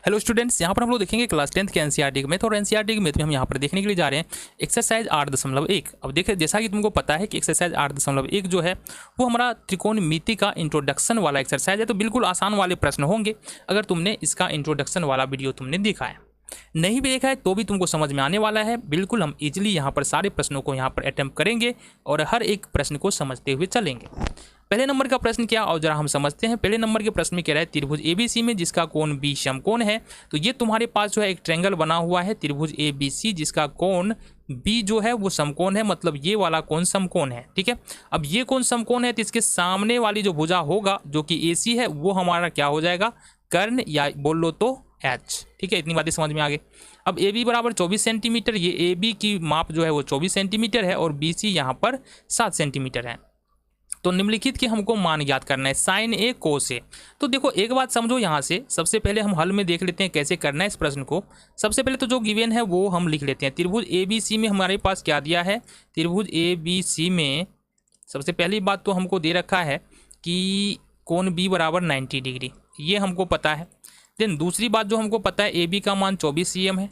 Hello students, यहाँ पर हम लोग देखेंगे क्लास 10th के एनसीईआरटी के मैथ और एनसीईआरटी के मैथ में हम यहाँ पर देखने के लिए जा रहे हैं एक्सरसाइज 8.1। अब देखिए, जैसा कि तुमको पता है कि एक्सरसाइज 8.1 जो है वो हमारा त्रिकोणमिति का इंट्रोडक्शन वाला एक्सरसाइज है। तो बिल्कुल आसान वाले प्रश्न होंगे अगर तुमने इसका इंट्रोडक्शन वाला वीडियो तुमने देखा है। नहीं भी देखा है तो भी तुमको समझ में आने वाला है। बिल्कुल हम इजीली यहाँ पर सारे प्रश्नों को यहाँ पर अटेम्प्ट करेंगे और हर एक प्रश्न को समझते हुए चलेंगे। पहले नंबर का प्रश्न क्या, और जरा हम समझते हैं। पहले नंबर के प्रश्न में कह रहा है त्रिभुज एबीसी में जिसका कोण बी समकोण है। तो ये तुम्हारे पास जो है एक ट्रायंगल बना हुआ है त्रिभुज एबीसी जिसका कोण बी जो है वो समकोण है, मतलब ये वाला कोण समकोण है। ठीक है, अब ये कोण समकोण है तो इसके सामने वाली जो भुजा होगा जो कि एसी है वो हमारा क्या हो जाएगा, कर्ण, या बोल लो तो एच। ठीक है, इतनी बातें समझ में आ गई। अब ए बी बराबर 24 सेंटीमीटर, ये ए बी की माप जो है वो 24 सेंटीमीटर है और बी सी यहाँ पर 7 सेंटीमीटर है। तो निम्नलिखित की हमको मान याद करना है, साइन ए कोस ए। तो देखो एक बात समझो, यहाँ से सबसे पहले हम हल में देख लेते हैं कैसे करना है इस प्रश्न को। सबसे पहले तो जो गिवन है वो हम लिख लेते हैं। त्रिभुज ए बी सी में हमारे पास क्या दिया है, त्रिभुज ए बी सी में सबसे पहली बात तो हमको दे रखा है कि कोण बी बराबर 90 डिग्री, ये हमको पता है। देन दूसरी बात जो हमको पता है, ए बी का मान 24 cm है,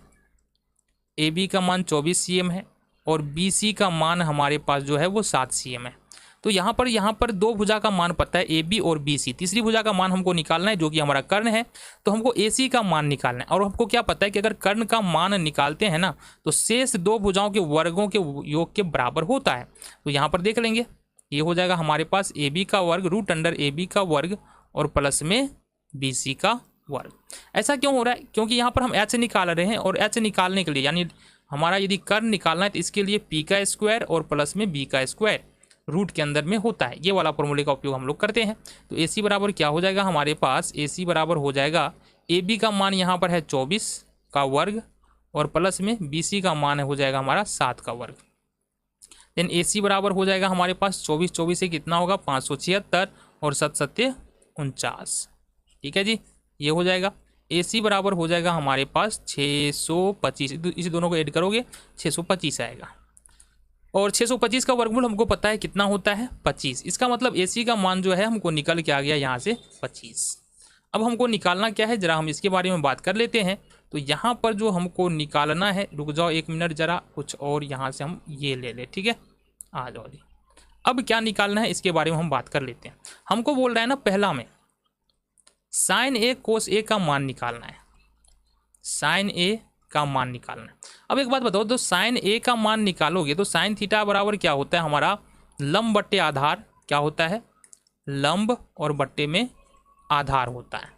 ए बी का मान 24 cm है और बी सी का मान हमारे पास जो है वो 7 cm है। तो यहाँ पर दो भुजा का मान पता है, ए बी और बी सी। तीसरी भुजा का मान हमको निकालना है जो कि हमारा कर्ण है। तो हमको ए सी का मान निकालना है और हमको क्या पता है कि अगर कर्ण का मान निकालते हैं ना तो शेष दो भुजाओं के वर्गों के योग के बराबर होता है। तो यहाँ पर देख लेंगे, ये हो जाएगा हमारे पास ए बी का वर्ग रूट अंडर ए बी का वर्ग और प्लस में बी सी का वर्ग। ऐसा क्यों हो रहा है, क्योंकि यहाँ पर हम एच निकाल रहे हैं और एच निकालने के लिए यानी हमारा यदि कर्ण निकालना है तो इसके लिए पी का स्क्वायर और प्लस में बी का स्क्वायर रूट के अंदर में होता है। ये वाला फॉर्मूले का उपयोग हम लोग करते हैं। तो ए सी बराबर क्या हो जाएगा हमारे पास, ए सी बराबर हो जाएगा ए बी का मान यहाँ पर है 24 का वर्ग और प्लस में बी सी का मान हो जाएगा हमारा 7 का वर्ग। देन ए सी बराबर हो जाएगा हमारे पास 24 से कितना होगा 576 और 7 7 49। ठीक है जी, ये हो जाएगा। ए सी बराबर हो जाएगा हमारे पास 625, इस दोनों को ऐड करोगे 625 आएगा और 625 का वर्गमूल हमको पता है कितना होता है 25। इसका मतलब ए सी का मान जो है हमको निकल के आ गया यहाँ से 25। अब हमको निकालना क्या है, जरा हम इसके बारे में बात कर लेते हैं। तो यहाँ पर जो हमको निकालना है, रुक जाओ एक मिनट जरा, कुछ और यहाँ से हम ये ले ले। ठीक है, आ जाओ जी। अब क्या निकालना है इसके बारे में हम बात कर लेते हैं। हमको बोल रहा है ना पहला में साइन ए कोस ए का मान निकालना है, साइन ए का मान निकालना है। अब एक बात बताओ, तो साइन ए का मान निकालोगे तो साइन थीटा बराबर क्या होता है हमारा, लंब बट्टे आधार। क्या होता है, लंब और बट्टे में आधार होता है।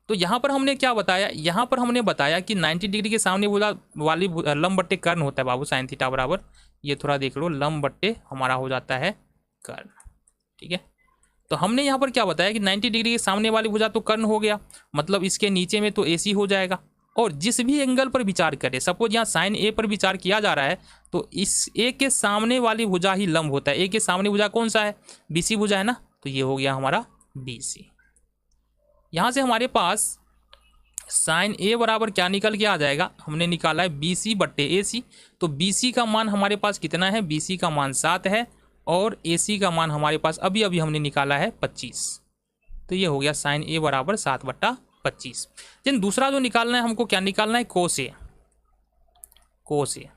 तो यहाँ पर हमने क्या बताया, यहाँ पर हमने बताया कि 90 डिग्री के सामने वाली लंब बट्टे कर्ण होता है बाबू, साइन थीटा बराबर, ये थोड़ा देख लो, लंब बट्टे हमारा हो जाता है कर्ण। ठीक है, तो हमने यहाँ पर क्या बताया कि 90 डिग्री के सामने वाली भुजा तो कर्ण हो गया, मतलब इसके नीचे में तो एसी हो जाएगा। और जिस भी एंगल पर विचार करें, सपोज यहाँ साइन ए पर विचार किया जा रहा है तो इस ए के सामने वाली भुजा ही लंब होता है। ए के सामने भुजा कौन सा है, बी सी भुजा है ना, तो ये हो गया हमारा बी सी। यहाँ से हमारे पास साइन ए बराबर क्या निकल के आ जाएगा, हमने निकाला है बी सी बट्टे ए सी। तो बी सी का मान हमारे पास कितना है, बी सी का मान 7 है और ए सी का मान हमारे पास अभी अभी हमने निकाला है 25। तो ये हो गया साइन ए बराबर 7/25। देन दूसरा जो निकालना है हमको, क्या निकालना है, कोस ए। कोस ए,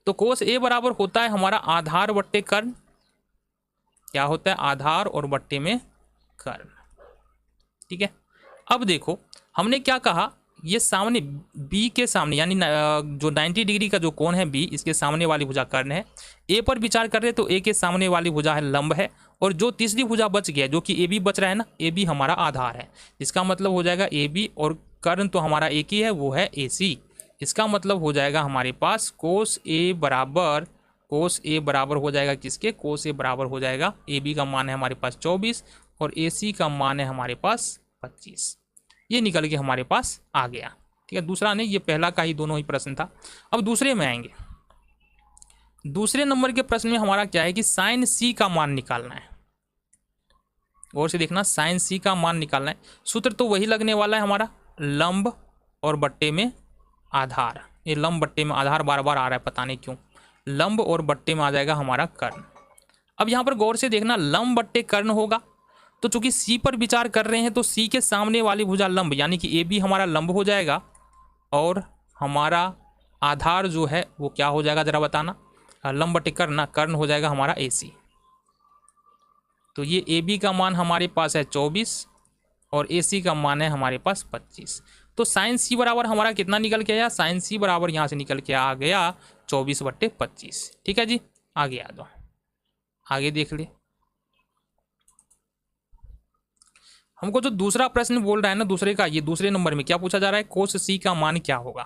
तो कोस ए बराबर होता है हमारा आधार बट्टे कर्ण। क्या होता है, आधार और बट्टे में कर्ण। ठीक है, अब देखो हमने क्या कहा, ये सामने बी के सामने यानी जो 90 डिग्री का जो कोण है बी, इसके सामने वाली भुजा कर्ण है। ए पर विचार कर रहे तो ए के सामने वाली भुजा है लंब है और जो तीसरी भुजा बच गया जो कि ए बी बच रहा है ना, ए बी हमारा आधार है। इसका मतलब हो जाएगा ए बी और कर्ण तो हमारा एक ही है, वो है ए सी। इसका मतलब हो जाएगा हमारे पास कोस ए बराबर हो जाएगा किसके, कोस ए बराबर हो जाएगा, ए बी का मान है हमारे पास 24 और ए सी का मान है हमारे पास 25। ये निकल के हमारे पास आ गया। ठीक है, दूसरा नहीं, ये पहला का ही दोनों ही प्रश्न था। अब दूसरे में आएंगे। दूसरे नंबर के प्रश्न में हमारा क्या है कि साइन सी का मान निकालना है। गौर से देखना, साइन सी का मान निकालना है। सूत्र तो वही लगने वाला है हमारा, लंब और बट्टे में आधार। ये लंब बट्टे में आधार बार बार आ रहा है, पता नहीं क्यों। लंब और बट्टे में आ जाएगा हमारा कर्ण। अब यहाँ पर गौर से देखना, लंब बट्टे कर्ण होगा तो चूंकि सी पर विचार कर रहे हैं तो सी के सामने वाली भुजा लंब यानी कि ए बी हमारा लंब हो जाएगा और हमारा आधार जो है वो क्या हो जाएगा जरा बताना, लंब बटे कर्ण, कर्ण हो जाएगा हमारा ए सी। तो ये ए बी का मान हमारे पास है 24 और ए सी का मान है हमारे पास 25। तो साइन सी बराबर हमारा कितना निकल के आया, साइन सी बराबर यहाँ से निकल के आ गया 24/25। ठीक है जी, आगे आ जाओ, आगे देख ले। हमको जो दूसरा प्रश्न बोल रहा है ना दूसरे का, ये दूसरे नंबर में क्या पूछा जा रहा है, कोस सी का मान क्या होगा।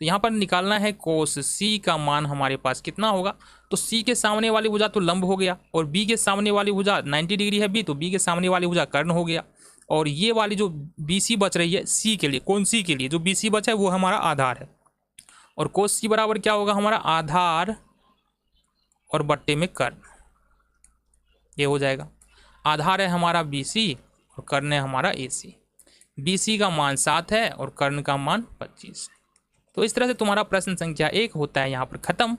तो यहाँ पर निकालना है कोस सी का मान हमारे पास कितना होगा। तो सी के सामने वाली भुजा तो लंब हो गया और बी के सामने वाली भुजा 90 डिग्री है बी, तो बी के सामने वाली भुजा कर्ण हो गया। और ये वाली जो बी सी बच रही है सी के लिए, कौन सी के लिए, जो बी सी बचा है वो हमारा आधार है। और कोस सी बराबर क्या होगा हमारा आधार और बट्टे में कर्ण, ये हो जाएगा। आधार है हमारा बी सी और कर्ण है हमारा ए सी। बी सी का मान 7 है और कर्ण का मान 25 है। तो इस तरह से तुम्हारा प्रश्न संख्या 1 होता है यहाँ पर खत्म।